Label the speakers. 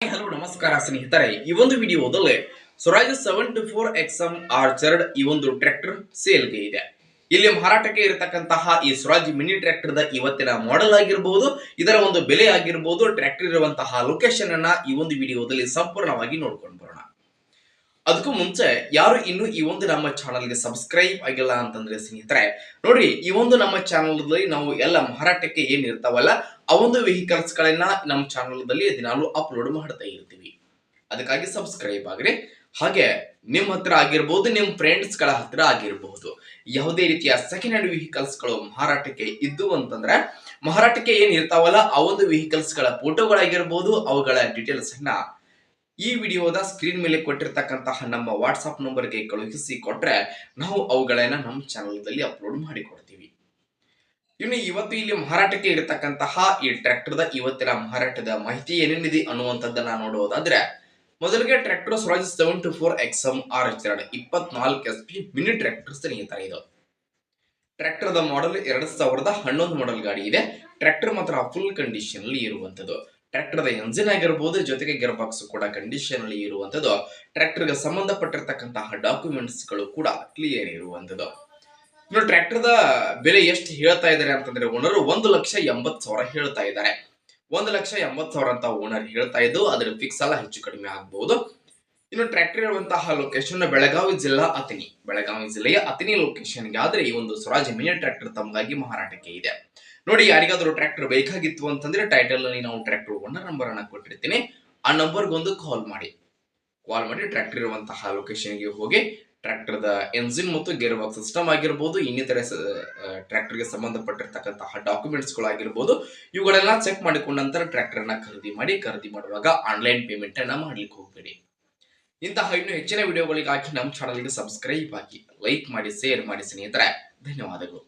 Speaker 1: Hello ನಮಸ್ಕಾರ ಸ್ನೇಹಿತರೆ, ಈ ಒಂದು ವಿಡಿಯೋದಲ್ಲಿ ಸ್ವರಾಜ್ 74 ಎಕ್ಸ್ಎಂ ಆರ್ಚರ್ಡ್ ಈ ಒಂದು ಟ್ರ್ಯಾಕ್ಟರ್ ಸೇಲ್ಗೆ ಇದೆ. ಇಲ್ಲಿ ಮಾರಾಟಕ್ಕೆ ಇರತಕ್ಕಂತಹ ಈ ಸ್ವರಾಜ್ ಮಿನಿ ಟ್ರ್ಯಾಕ್ಟರ್ ದ ಇವತ್ತಿನ ಮಾಡೆಲ್ ಆಗಿರಬಹುದು, ಇದರ ಒಂದು ಬೆಲೆ ಆಗಿರಬಹುದು, ಟ್ರ್ಯಾಕ್ಟರ್ ಇರುವಂತಹ ಲೊಕೇಶನ್ ಅನ್ನ ಈ ಒಂದು ವಿಡಿಯೋದಲ್ಲಿ ಸಂಪೂರ್ಣವಾಗಿ ನೋಡ್ಕೊಂಡು ಬರೋಣ. ಅದಕ್ಕೂ ಮುಂಚೆ ಯಾರು ಇನ್ನು ಈ ಒಂದು ನಮ್ಮ ಚಾನಲ್ಗೆ ಸಬ್ಸ್ಕ್ರೈಬ್ ಆಗಿಲ್ಲ ಅಂತಂದ್ರೆ ಸ್ನೇಹಿತರೆ, ನೋಡ್ರಿ, ಈ ಒಂದು ನಮ್ಮ ಚಾನಲ್ದಲ್ಲಿ ನಾವು ಎಲ್ಲ ಮಾರಾಟಕ್ಕೆ ಏನ್ ಇರ್ತಾವಲ್ಲ ಆ ಒಂದು ವೆಹಿಕಲ್ಸ್ ಗಳನ್ನ ನಮ್ಮ ಚಾನಲ್ದಲ್ಲಿ ದಿನಾಲು ಅಪ್ಲೋಡ್ ಮಾಡ್ತಾ ಇರ್ತೀವಿ. ಅದಕ್ಕಾಗಿ ಸಬ್ಸ್ಕ್ರೈಬ್ ಆಗ್ರಿ. ಹಾಗೆ ನಿಮ್ಮ ಹತ್ರ ಆಗಿರ್ಬಹುದು, ನಿಮ್ಮ ಫ್ರೆಂಡ್ಸ್ ಗಳ ಹತ್ರ ಆಗಿರಬಹುದು, ಯಾವುದೇ ರೀತಿಯ ಸೆಕೆಂಡ್ ಹ್ಯಾಂಡ್ ವೆಹಿಕಲ್ಸ್ ಗಳು ಮಾರಾಟಕ್ಕೆ ಇದ್ದು ಅಂತಂದ್ರೆ ಮಾರಾಟಕ್ಕೆ ಏನ್ ಇರ್ತಾವಲ್ಲ ಆ ಒಂದು ವೆಹಿಕಲ್ಸ್ ಗಳ ಫೋಟೋಗಳಾಗಿರ್ಬಹುದು, ಅವುಗಳ ಡೀಟೇಲ್ಸ್ ಅನ್ನ ಈ ವಿಡಿಯೋದ ಸ್ಕ್ರೀನ್ ಮೇಲೆ ಕೊಟ್ಟಿರ್ತಕ್ಕಂತಹ ನಮ್ಮ ವಾಟ್ಸ್ಆಪ್ ನಂಬರ್ಗೆ ಕಳುಹಿಸಿ ಕೊಟ್ರೆ ನಾವು ಅವುಗಳನ್ನ ನಮ್ಮ ಚಾನಲ್ದಲ್ಲಿ ಅಪ್ಲೋಡ್ ಮಾಡಿ ಕೊಡ್ತೀವಿ. ಇನ್ನು ಇವತ್ತು ಇಲ್ಲಿ ಮಾರಾಟಕ್ಕೆ ಇರತಕ್ಕಂತಹ ಈ ಟ್ರ್ಯಾಕ್ಟರ್ ದ ಇವತ್ತಿನ ಮಾರಾಟದ ಮಾಹಿತಿ ಏನೇನಿದೆ ಅನ್ನುವಂಥದ್ದನ್ನ ನೋಡುವುದಾದ್ರೆ, ಮೊದಲಿಗೆ tractor Swaraj 74 XM orchard 24 SP mini tractor ಸ್ನೇಹಿತರೆ. ಇದು ಟ್ರ್ಯಾಕ್ಟರ್ ದ ಮಾಡೆಲ್ 2011 ಮಾಡೆಲ್ ಗಾಡಿ ಇದೆ. ಟ್ರ್ಯಾಕ್ಟರ್ ಮಾತ್ರ ಫುಲ್ ಕಂಡೀಷನ್ ಅಲ್ಲಿ ಇರುವಂತದ್ದು. ಟ್ರ್ಯಾಕ್ಟರ್ ದ ಎಂಜಿನ್ ಆಗಿರಬಹುದು, ಜೊತೆಗೆ ಗೇರ್ ಬಾಕ್ಸ್ ಕೂಡ ಕಂಡೀಷನ್ ಅಲ್ಲಿ ಇರುವಂತದ್ದು. ಟ್ರ್ಯಾಕ್ಟರ್ ಗೆ ಸಂಬಂಧಪಟ್ಟಿರ್ತಕ್ಕಂತಹ ಡಾಕ್ಯುಮೆಂಟ್ಸ್ ಗಳು ಕೂಡ ಕ್ಲಿಯರ್ ಇರುವಂತದ್ದು. ಇನ್ನು ಟ್ರ್ಯಾಕ್ಟರ್ ದ ಬೆಲೆ ಎಷ್ಟು ಹೇಳ್ತಾ ಇದ್ದಾರೆ ಅಂತಂದ್ರೆ, ಓನರ್ 1,80,000 ಹೇಳ್ತಾ ಇದ್ದಾರೆ. 1,80,000 ಅಂತ ಓನರ್ ಹೇಳ್ತಾ ಇದ್ದು, ಅದ್ರ ಫಿಕ್ಸ್ ಅಲ್ಲ, ಹೆಚ್ಚು ಕಡಿಮೆ ಆಗಬಹುದು. ಇನ್ನು ಟ್ರ್ಯಾಕ್ಟರ್ ಇರುವಂತಹ ಲೊಕೇಶನ್ ಬೆಳಗಾವಿ ಜಿಲ್ಲಾ ಅಥಣಿ, ಬೆಳಗಾವಿ ಜಿಲ್ಲೆಯ ಅಥಣಿ ಲೊಕೇಶನ್ ಗೆ ಆದ್ರೆ ಈ ಒಂದು ಸ್ವರಾಜ್ ಮಿನಿ ಟ್ರ್ಯಾಕ್ಟರ್ ತಮಗಾಗಿ ಮಾರಾಟಕ್ಕೆ ಇದೆ. ನೋಡಿ, ಯಾರಿಗಾದ್ರೂ ಟ್ರ್ಯಾಕ್ಟರ್ ಬೇಕಾಗಿತ್ತು ಅಂತಂದ್ರೆ ಟೈಟಲ್ ನಲ್ಲಿ ನಾವು ಟ್ರ್ಯಾಕ್ಟರ್ ಓನರ್ ನಂಬರ್ ಅನ್ನ ಕೊಟ್ಟಿರ್ತೀನಿ. ಆ ನಂಬರ್ಗೆ ಒಂದು ಕಾಲ್ ಮಾಡಿ ಟ್ರ್ಯಾಕ್ಟರ್ ಇರುವಂತಹ ಲೊಕೇಶನ್ ಗೆ ಹೋಗಿ ಟ್ರ್ಯಾಕ್ಟರ್ ದ ಎಂಜಿನ್ ಮತ್ತು ಗೇರ್ ಬಾಕ್ಸ್ ಸಿಸ್ಟಮ್ ಆಗಿರಬಹುದು, ಇನ್ನಿತರ ಟ್ರ್ಯಾಕ್ಟರ್ ಗೆ ಸಂಬಂಧಪಟ್ಟಿರ್ತಕ್ಕಂತಹ ಡಾಕ್ಯುಮೆಂಟ್ಸ್ ಗಳು ಆಗಿರಬಹುದು, ಇವುಗಳೆಲ್ಲ ಚೆಕ್ ಮಾಡಿಕೊಂಡ ನಂತರ ಟ್ರ್ಯಾಕ್ಟರ್ ನ ಖರೀದಿ ಮಾಡುವಾಗ ಆನ್ಲೈನ್ ಪೇಮೆಂಟ್ ಅನ್ನ ಮಾಡ್ಲಿಕ್ಕೆ ಹೋಗ್ಬೇಡಿ. ಇಂತಹ ಇನ್ನೂ ಹೆಚ್ಚಿನ ವಿಡಿಯೋಗಳಿಗಾಗಿ ನಮ್ಮ ಚಾನಲ್ಗೆ ಸಬ್ಸ್ಕ್ರೈಬ್ ಆಗಿ, ಲೈಕ್ ಮಾಡಿ, ಶೇರ್ ಮಾಡಿ ಸ್ನೇಹಿತರೆ. ಧನ್ಯವಾದಗಳು.